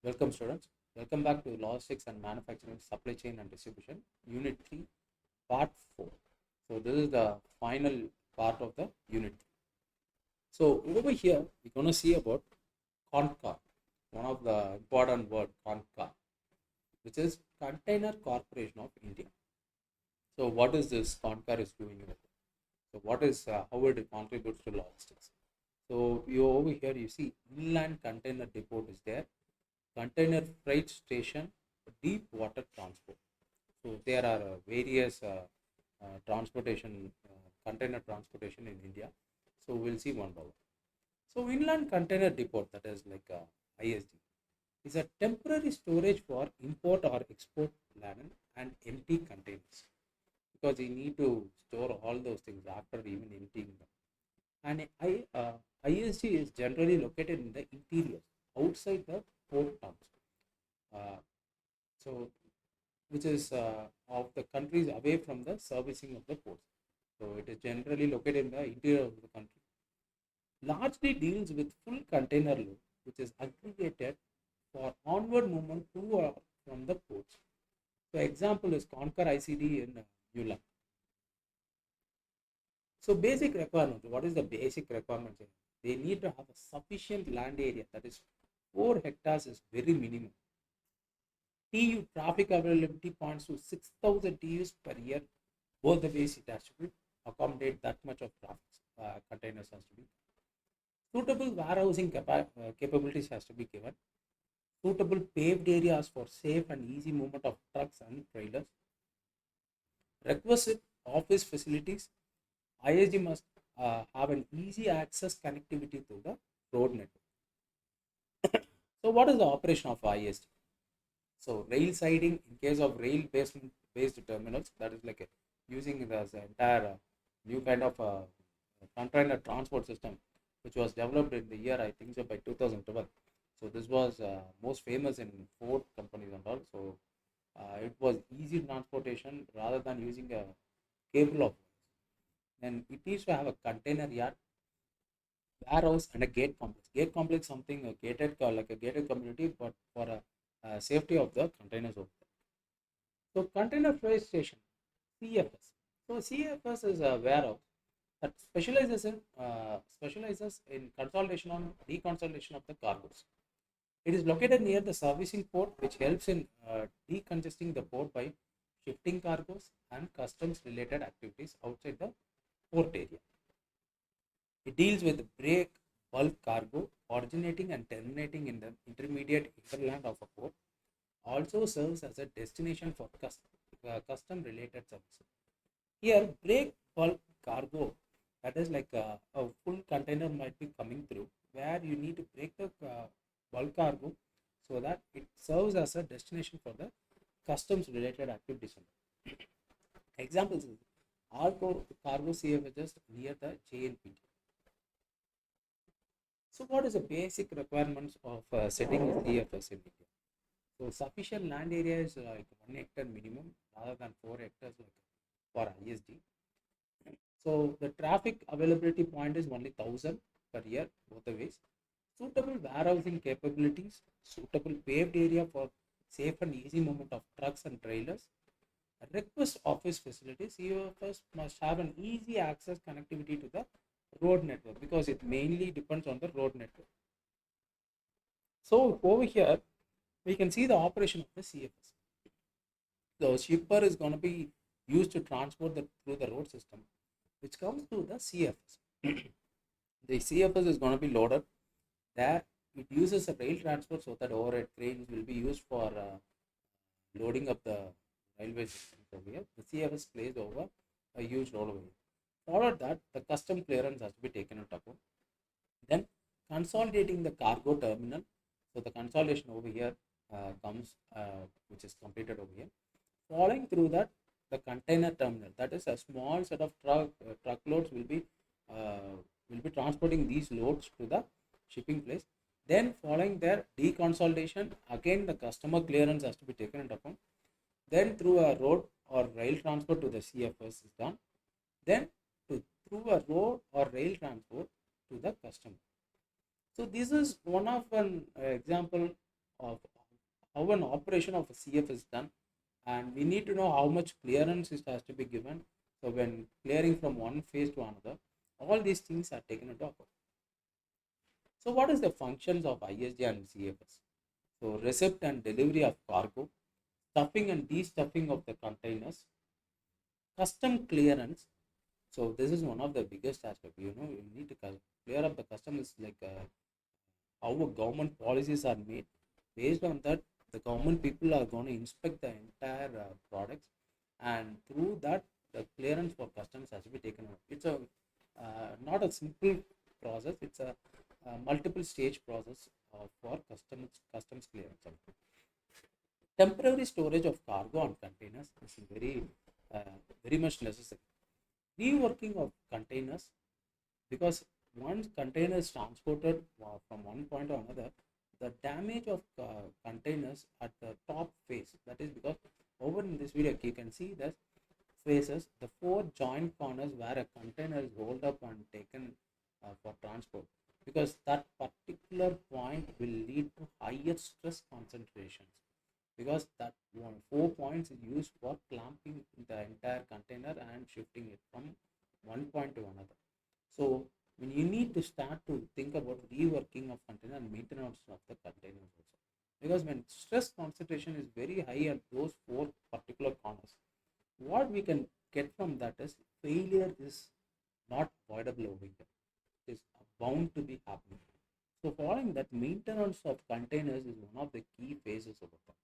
Welcome students. Welcome back to Logistics and Manufacturing Supply Chain and Distribution Unit 3 Part 4. So this is the final part of the Unit 3. So over here we're going to see about Concor, one of the important word Concor, which is Container Corporation of India. So what is this Concor is doing with it? So what is how it contributes to logistics? So you over here you see inland container depot is there, container freight station, deep water transport. So there are various transportation, container transportation in India. So we'll see one by one. So inland container depot, that is like ISD, is a temporary storage for import or export laden and empty containers, because you need to store all those things after even emptying them. And ISD is generally located in the interior, outside the port towns. So which is of the countries away from the servicing of the ports. So it is generally located in the interior of the country. Largely deals with full container load, which is aggregated for onward movement to or from the ports. So example is Concor ICD in Ulan. So basic requirements. What is the basic requirements? They need to have a sufficient land area, that is 4 hectares is very minimum. TU traffic availability points to 6,000 TUs per year. Both the ways it has to be accommodate that much of traffic, containers has to be. Suitable warehousing capabilities has to be given. Suitable paved areas for safe and easy movement of trucks and trailers. Requisite office facilities. ISD must have an easy access connectivity to the road network. So what is the operation of ISD? So rail siding, in case of rail based terminals, that is like using the entire new kind of container transport system, which was developed in the year, I think so, by 2012. So this was most famous in Ford companies and all. So it was easy transportation rather than using a cable of. Then it needs to have a container yard, warehouse, and a gate complex. Gate complex something gated like a gated community, but for a safety of the containers over there. So container freight station, CFS. So CFS is a warehouse that specializes in consolidation and deconsolidation of the cargoes. It is located near the servicing port, which helps in decongesting the port by shifting cargoes and customs related activities outside the port area. It deals with break bulk cargo originating and terminating in the intermediate hinterland of a port. Also serves as a destination for custom related services. Here, break bulk cargo, that is like a full container might be coming through, where you need to break the bulk cargo so that it serves as a destination for the customs related activities. Examples is all cargo CFHs near the JNPT. So what is the basic requirements of setting a CFS in India? So sufficient land area is like 1 hectare minimum rather than 4 hectares like for ISD. So the traffic availability point is only 1,000 per year both the ways. Suitable warehousing capabilities, suitable paved area for safe and easy movement of trucks and trailers. Request office facilities. CFS must have an easy access connectivity to the road network, because it mainly depends on the road network. So over here we can see the operation of the CFS. The shipper is going to be used to transport through the road system, which comes to the CFS. The CFS is going to be loaded there. It uses a rail transport, so that overhead cranes will be used for loading up the railway system over here. The CFS plays over a huge role over here. Follow that, the custom clearance has to be taken into account. Then consolidating the cargo terminal. So the consolidation over here comes, which is completed over here. Following through that, the container terminal, that is a small set of truckloads will be transporting these loads to the shipping place. Then following their deconsolidation, again the customer clearance has to be taken into account. Then through a road or rail transport to the CFS is done. Then through a road or rail transport to the customer. So this is one of an example of how an operation of a CF is done, and we need to know how much clearance it has to be given. So when clearing from one phase to another, all these things are taken into account. So what is the functions of ISD and CFS? So receipt and delivery of cargo, stuffing and destuffing of the containers, custom clearance. So this is one of the biggest aspects. You need to clear up the customs, like how government policies are made. Based on that, the government people are going to inspect the entire products, and through that, the clearance for customs has to be taken out. It's a not a simple process. It's a multiple stage process for customs clearance. Temporary storage of cargo and containers is uh, very much necessary. Reworking of containers, because once container is transported from one point to another, the damage of containers at the top face, that is because over in this video you can see the faces, the four joint corners where a container is rolled up and taken for transport, because that particular point will lead to higher stress concentrations, because that four points is used for clamping the entire container and shifting it from one point to another. So when you need to start to think about reworking of container and maintenance of the containers also, because when stress concentration is very high at those four particular corners, what we can get from that is failure is not avoidable over here. It is bound to be happening. So following that, maintenance of containers is one of the key phases of it,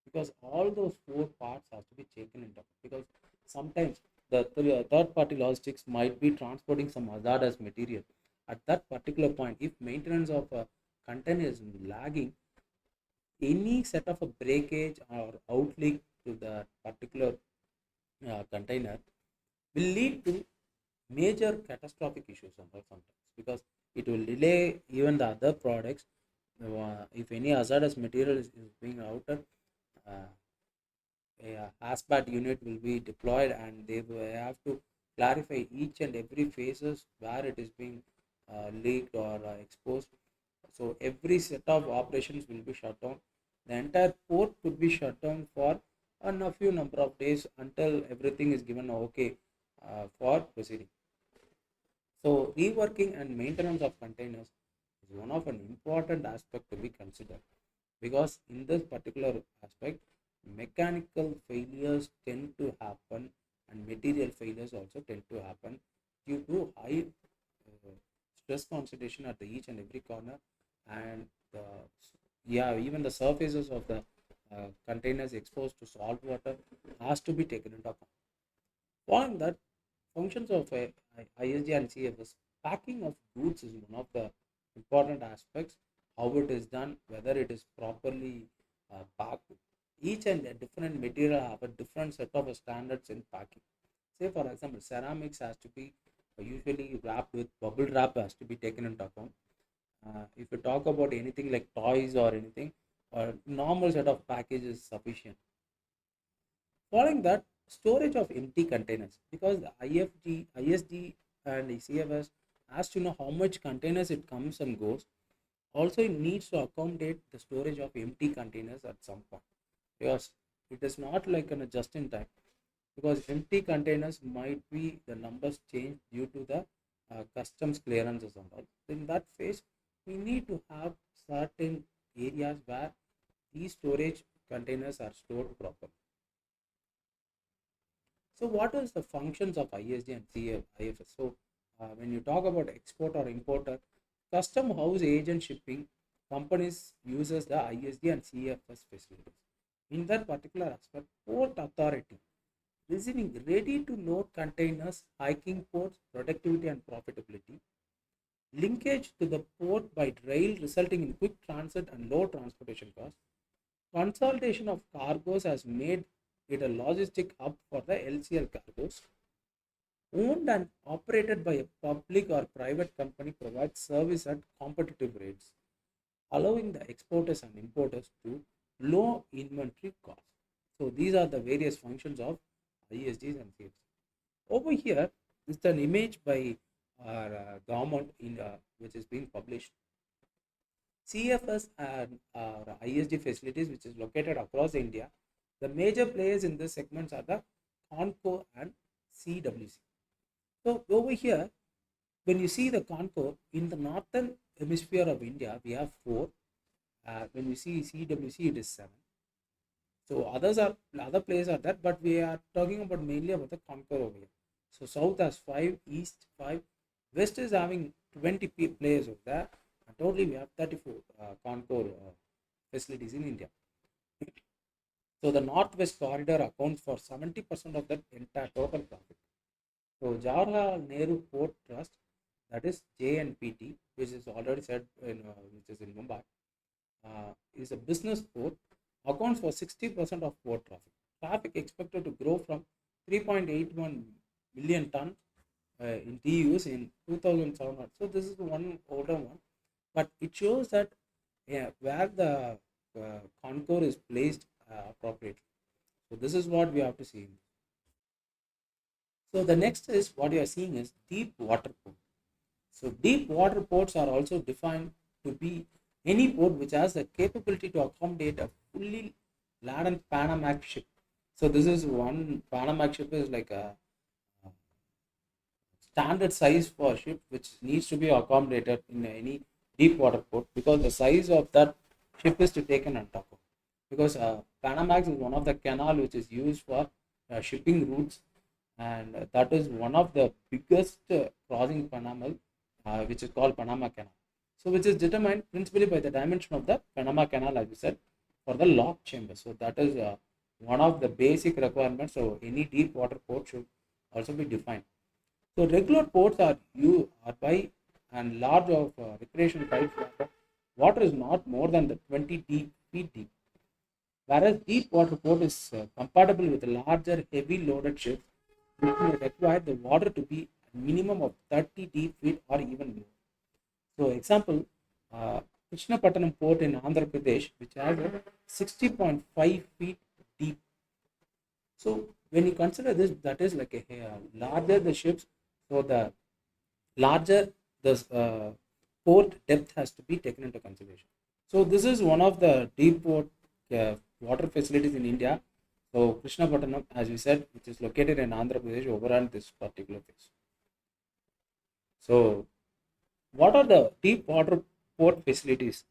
because all those four parts have to be taken into account, because sometimes the third party logistics might be transporting some hazardous material at that particular point. If maintenance of a container is lagging, any set of a breakage or outleak to the particular container will lead to major catastrophic issues sometimes, because it will delay even the other products. If any hazardous material is being routed, uh, a HASPAT unit will be deployed, and they will have to clarify each and every phases where it is being leaked or exposed. So every set of operations will be shut down. The entire port could be shut down for a few number of days until everything is given okay for proceeding. So reworking and maintenance of containers is one of an important aspect to be considered, because in this particular aspect, mechanical failures tend to happen and material failures also tend to happen due to high stress concentration at the each and every corner, and even the surfaces of the containers exposed to salt water has to be taken into account. Following that, functions of ISG and CFS, packing of goods is one of the important aspects. How it is done, whether it is properly packed. Each and a different material have a different set of standards in packing. Say for example, ceramics has to be usually wrapped with bubble wrap, has to be taken into account. If you talk about anything like toys or anything, or normal set of package is sufficient. Following that, storage of empty containers, because the ISD and CFS has to know how much containers it comes and goes. Also, it needs to accommodate the storage of empty containers at some point, because it is not like a just in time, because empty containers might be the numbers change due to the customs clearances and all. In that phase, we need to have certain areas where these storage containers are stored properly. So what is the functions of ISD and CIFS? So when you talk about export or importer, custom house agent shipping companies uses the ISD and CFS facilities. In that particular aspect, port authority receiving ready to load containers, hiking ports, productivity and profitability, linkage to the port by rail resulting in quick transit and low transportation costs. Consolidation of cargoes has made it a logistic hub for the LCL cargoes. Owned and operated by a public or private company provides service at competitive rates, allowing the exporters and importers to low inventory costs. So these are the various functions of ISDs and CFs. Over here is an image by our government in which is being published. CFS and ISD facilities, which is located across India. The major players in this segments are the Concor and CWC. So over here, when you see the Concor in the northern hemisphere of India, we have four. When we see CWC, it is seven. So other players are there, but we are talking about mainly about the Concor over here. So south has five, east five, west is having 20 players over there, and totally we have 34 Concor facilities in India. So the northwest corridor accounts for 70% of the entire total traffic. So Jawaharlal Nehru Port Trust, that is JNPT, which is already said which is in Mumbai, is a business port, accounts for 60% of port traffic. Traffic expected to grow from 3.81 million tons in TEUs in 2007. So this is one older one, but it shows that where the Concor is placed appropriately. So this is what we have to see. So the next is what you are seeing is deep water port. So deep water ports are also defined to be any port which has the capability to accommodate a fully laden Panamax ship. So this is one Panamax ship is like a standard size for a ship which needs to be accommodated in any deep water port, because the size of that ship is to taken on top of. Because Panamax is one of the canal which is used for shipping routes, and that is one of the biggest crossing Panama, which is called Panama Canal. So which is determined principally by the dimension of the Panama Canal, as you said, for the lock chamber. So that is one of the basic requirements. So any deep water port should also be defined. So regular ports are by and large of recreation types where water is not more than the 20 feet deep. Whereas deep water port is compatible with larger heavy loaded ships, which may require the water to be a minimum of 30 deep feet or even more. So example, Krishnapatnam port in Andhra Pradesh, which has a 60.5 feet deep. So when you consider this, that is like a larger the ships, so the larger the port depth has to be taken into consideration. So this is one of the deep water facilities in India. So Krishnapatnam, as we said, which is located in Andhra Pradesh, overran this particular phase. So what are the deep water port facilities?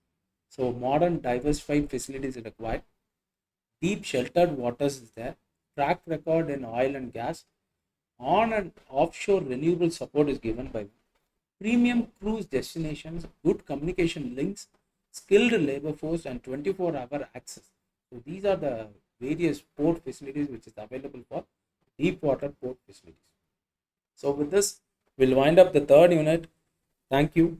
So modern diversified facilities are required. Deep sheltered waters is there. Track record in oil and gas. On and offshore renewable support is given by premium cruise destinations, good communication links, skilled labor force, and 24-hour access. So these are the various port facilities which is available for deep water port facilities. So with this, we'll wind up the third unit. Thank you.